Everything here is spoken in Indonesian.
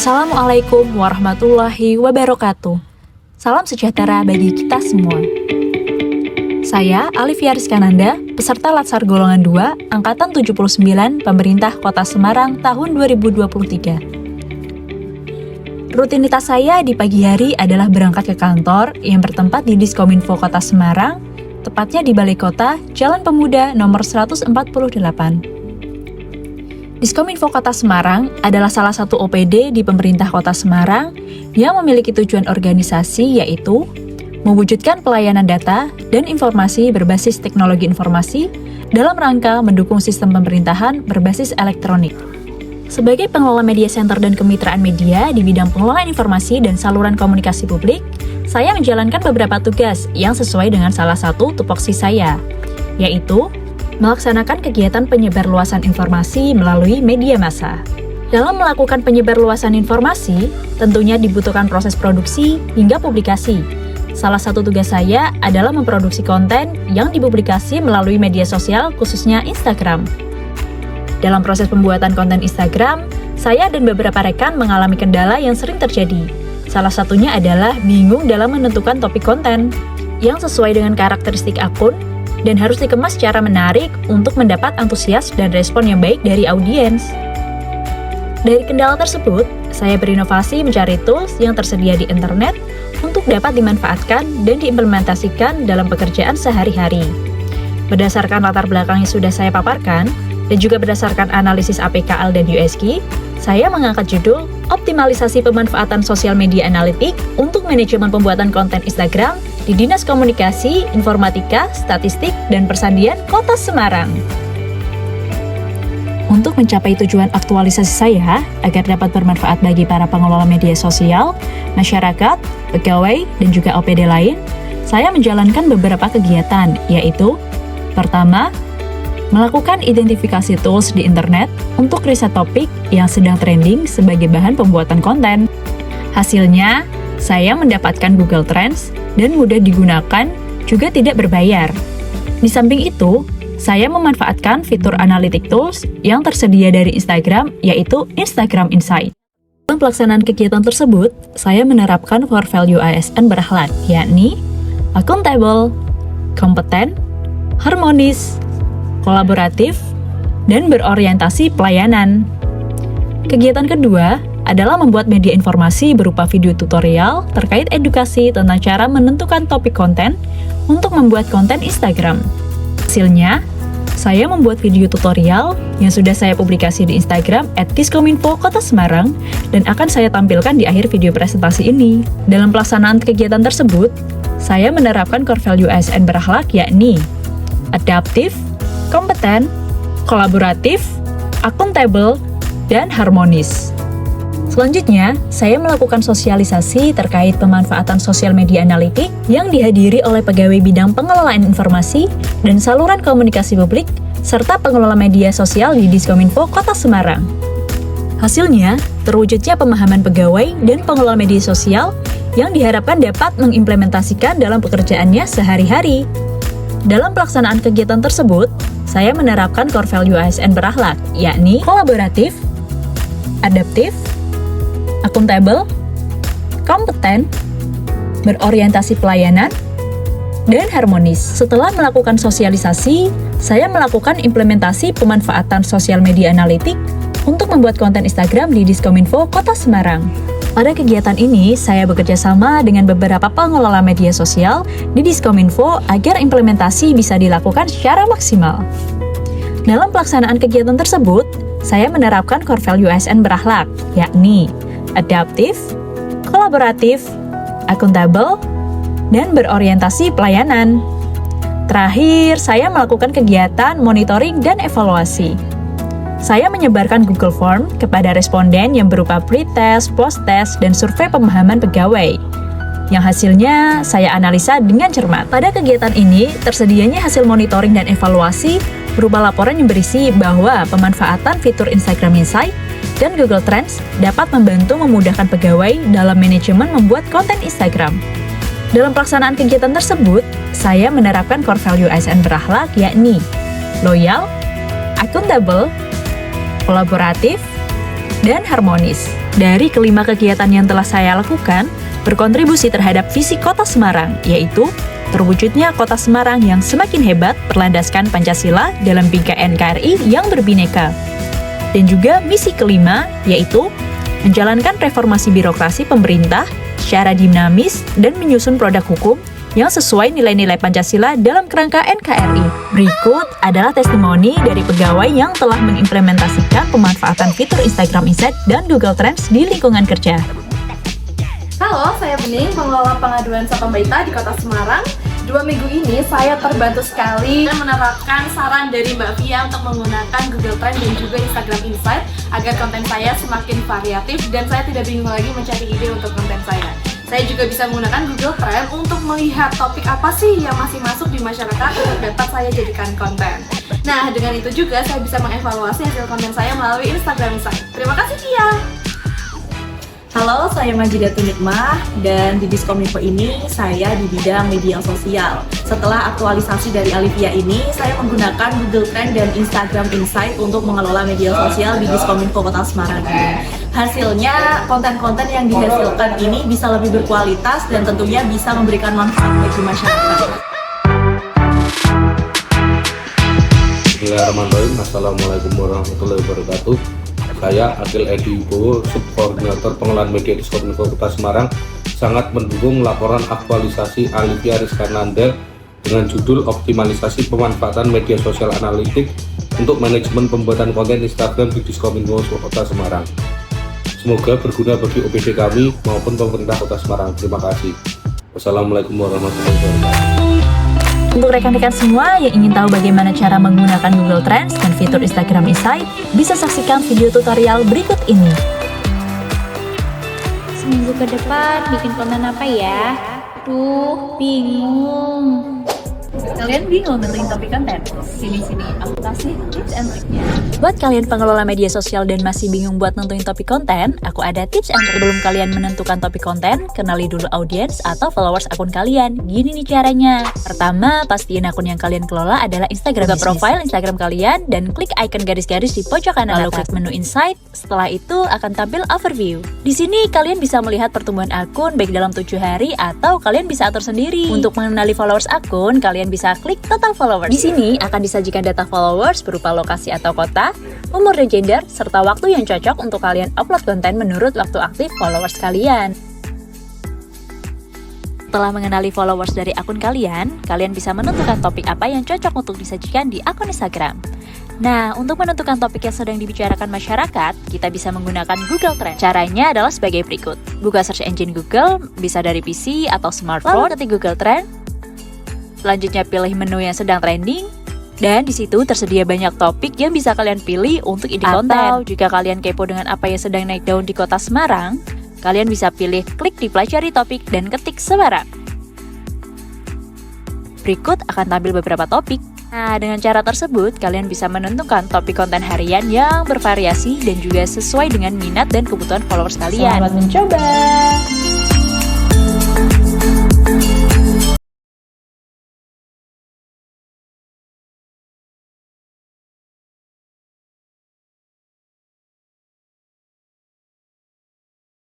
Assalamualaikum warahmatullahi wabarakatuh. Salam sejahtera bagi kita semua. Saya Alifia Rizkananda, peserta Latsar Golongan 2, Angkatan 79, Pemerintah Kota Semarang tahun 2023. Rutinitas saya di pagi hari adalah berangkat ke kantor yang bertempat di Diskominfo Kota Semarang, tepatnya di Balai Kota, Jalan Pemuda nomor 148. Diskominfo Kota Semarang adalah salah satu OPD di pemerintah Kota Semarang yang memiliki tujuan organisasi yaitu mewujudkan pelayanan data dan informasi berbasis teknologi informasi dalam rangka mendukung sistem pemerintahan berbasis elektronik. Sebagai pengelola media center dan kemitraan media di bidang pengelolaan informasi dan saluran komunikasi publik, saya menjalankan beberapa tugas yang sesuai dengan salah satu tupoksi saya, yaitu melaksanakan kegiatan penyebarluasan informasi melalui media massa. Dalam melakukan penyebarluasan informasi, tentunya dibutuhkan proses produksi hingga publikasi. Salah satu tugas saya adalah memproduksi konten yang dipublikasi melalui media sosial, khususnya Instagram. Dalam proses pembuatan konten Instagram, saya dan beberapa rekan mengalami kendala yang sering terjadi. Salah satunya adalah bingung dalam menentukan topik konten yang sesuai dengan karakteristik akun dan harus dikemas secara menarik untuk mendapat antusias dan respon yang baik dari audiens. Dari kendala tersebut, saya berinovasi mencari tools yang tersedia di internet untuk dapat dimanfaatkan dan diimplementasikan dalam pekerjaan sehari-hari. Berdasarkan latar belakang yang sudah saya paparkan, dan juga berdasarkan analisis APKL dan USG, saya mengangkat judul Optimalisasi Pemanfaatan Sosial Media Analitik untuk Manajemen Pembuatan Konten Instagram di Dinas Komunikasi, Informatika, Statistik, dan Persandian Kota Semarang. Untuk mencapai tujuan aktualisasi saya agar dapat bermanfaat bagi para pengelola media sosial, masyarakat, pegawai, dan juga OPD lain, saya menjalankan beberapa kegiatan, yaitu pertama, melakukan identifikasi tools di internet untuk riset topik yang sedang trending sebagai bahan pembuatan konten. Hasilnya, saya mendapatkan Google Trends dan mudah digunakan, juga tidak berbayar. Di samping itu, saya memanfaatkan fitur analytic tools yang tersedia dari Instagram, yaitu Instagram Insight. Dalam pelaksanaan kegiatan tersebut, saya menerapkan core value ASN berakhlak, yakni accountable, kompeten, harmonis, kolaboratif, dan berorientasi pelayanan. Kegiatan kedua adalah membuat media informasi berupa video tutorial terkait edukasi tentang cara menentukan topik konten untuk membuat konten Instagram. Hasilnya, saya membuat video tutorial yang sudah saya publikasi di Instagram @diskominfo Kota Semarang dan akan saya tampilkan di akhir video presentasi ini. Dalam pelaksanaan kegiatan tersebut, saya menerapkan core value ASN berakhlak yakni adaptif, kompeten, kolaboratif, accountable, dan harmonis. Selanjutnya, saya melakukan sosialisasi terkait pemanfaatan sosial media analitik yang dihadiri oleh pegawai bidang pengelolaan informasi dan saluran komunikasi publik, serta pengelola media sosial di Diskominfo Kota Semarang. Hasilnya, terwujudnya pemahaman pegawai dan pengelola media sosial yang diharapkan dapat mengimplementasikan dalam pekerjaannya sehari-hari. Dalam pelaksanaan kegiatan tersebut, saya menerapkan core value ASN berakhlak, yakni kolaboratif, adaptif, accountable, kompeten, berorientasi pelayanan, dan harmonis. Setelah melakukan sosialisasi, saya melakukan implementasi pemanfaatan sosial media analitik untuk membuat konten Instagram di Diskominfo Kota Semarang. Pada kegiatan ini, saya bekerja sama dengan beberapa pengelola media sosial di Diskominfo agar implementasi bisa dilakukan secara maksimal. Dalam pelaksanaan kegiatan tersebut, saya menerapkan core value ASN berakhlak, yakni adaptif, kolaboratif, accountable, dan berorientasi pelayanan. Terakhir, saya melakukan kegiatan monitoring dan evaluasi. Saya menyebarkan Google Form kepada responden yang berupa pre-test, post-test, dan survei pemahaman pegawai, yang hasilnya saya analisa dengan cermat. Pada kegiatan ini, tersedianya hasil monitoring dan evaluasi berupa laporan yang berisi bahwa pemanfaatan fitur Instagram Insight dan Google Trends dapat membantu memudahkan pegawai dalam manajemen membuat konten Instagram. Dalam pelaksanaan kegiatan tersebut, saya menerapkan core value ASN berakhlak yakni loyal, accountable, kolaboratif, dan harmonis. Dari kelima kegiatan yang telah saya lakukan, berkontribusi terhadap visi Kota Semarang, yaitu terwujudnya Kota Semarang yang semakin hebat berlandaskan Pancasila dalam bingkai NKRI yang berbineka. Dan juga misi kelima, yaitu menjalankan reformasi birokrasi pemerintah secara dinamis dan menyusun produk hukum yang sesuai nilai-nilai Pancasila dalam kerangka NKRI. Berikut adalah testimoni dari pegawai yang telah mengimplementasikan pemanfaatan fitur Instagram Insight dan Google Trends di lingkungan kerja. Halo, saya Bening, pengelola pengaduan Satpam Baita di Kota Semarang. 2 minggu ini saya terbantu sekali menerapkan saran dari Mbak Via untuk menggunakan Google Trends dan juga Instagram Insight agar konten saya semakin variatif dan saya tidak bingung lagi mencari ide untuk konten saya. Saya juga bisa menggunakan Google Trends untuk melihat topik apa sih yang masih masuk di masyarakat untuk dapat saya jadikan konten. Nah, dengan itu juga saya bisa mengevaluasi hasil konten saya melalui Instagram Insight. Terima kasih, Via! Halo, saya Majidatun Nikmah dan di Diskominfo ini saya di bidang media sosial. Setelah aktualisasi dari Alivia ini, saya menggunakan Google Trend dan Instagram Insight untuk mengelola media sosial di Diskominfo Kota Semarang ini. Hasilnya, konten-konten yang dihasilkan ini bisa lebih berkualitas dan tentunya bisa memberikan manfaat bagi masyarakat. Bismillahirrahmanirrahim. Assalamualaikum warahmatullahi wabarakatuh. Saya Akil Edi Wibowo, Subkoordinator Pengelolaan Media Diskominfo Kota Semarang, sangat mendukung laporan aktualisasi Alivia Rizkananda dengan judul Optimalisasi Pemanfaatan Media Sosial Analitik untuk Manajemen Pembuatan Konten Instagram di Diskominfo Kota Semarang. Semoga berguna bagi OPD kami maupun pemerintah Kota Semarang. Terima kasih. Wassalamualaikum warahmatullahi wabarakatuh. Untuk rekan-rekan semua yang ingin tahu bagaimana cara menggunakan Google Trends dan fitur Instagram Insight, bisa saksikan video tutorial berikut ini. Seminggu ke depan bikin konten apa ya? Duh, bingung. Kalian bingung nentuin topik konten? Sini-sini, aku kasih tips and triknya. Buat kalian pengelola media sosial dan masih bingung buat nentuin topik konten, aku ada tips and trik. Sebelum kalian menentukan topik konten, kenali dulu audiens atau followers akun kalian. Gini nih caranya. Pertama, pastiin akun yang kalian kelola adalah Instagram. Buka profile Instagram kalian dan klik icon garis-garis di pojok kanan atas. Lalu klik menu Insight. Setelah itu akan tampil Overview. Di sini kalian bisa melihat pertumbuhan akun baik dalam 7 hari atau kalian bisa atur sendiri. Untuk mengenali followers akun, kalian bisa klik Total Followers. Di sini akan disajikan data followers berupa lokasi atau kota, umur dan gender, serta waktu yang cocok untuk kalian upload konten menurut waktu aktif followers kalian. Setelah mengenali followers dari akun kalian bisa menentukan topik apa yang cocok untuk disajikan di akun Instagram. Nah, untuk menentukan topik yang sedang dibicarakan masyarakat, kita bisa menggunakan Google Trends. Caranya adalah sebagai berikut. Buka search engine Google, bisa dari PC atau smartphone, lalu ketik Google Trends. Selanjutnya pilih menu yang sedang trending. Dan di situ tersedia banyak topik yang bisa kalian pilih untuk ide konten. Atau jika kalian kepo dengan apa yang sedang naik daun di Kota Semarang, kalian bisa pilih klik di pelajari topik dan ketik Semarang. Berikut akan tampil beberapa topik. Nah, dengan cara tersebut, kalian bisa menentukan topik konten harian yang bervariasi dan juga sesuai dengan minat dan kebutuhan followers kalian. Selamat mencoba!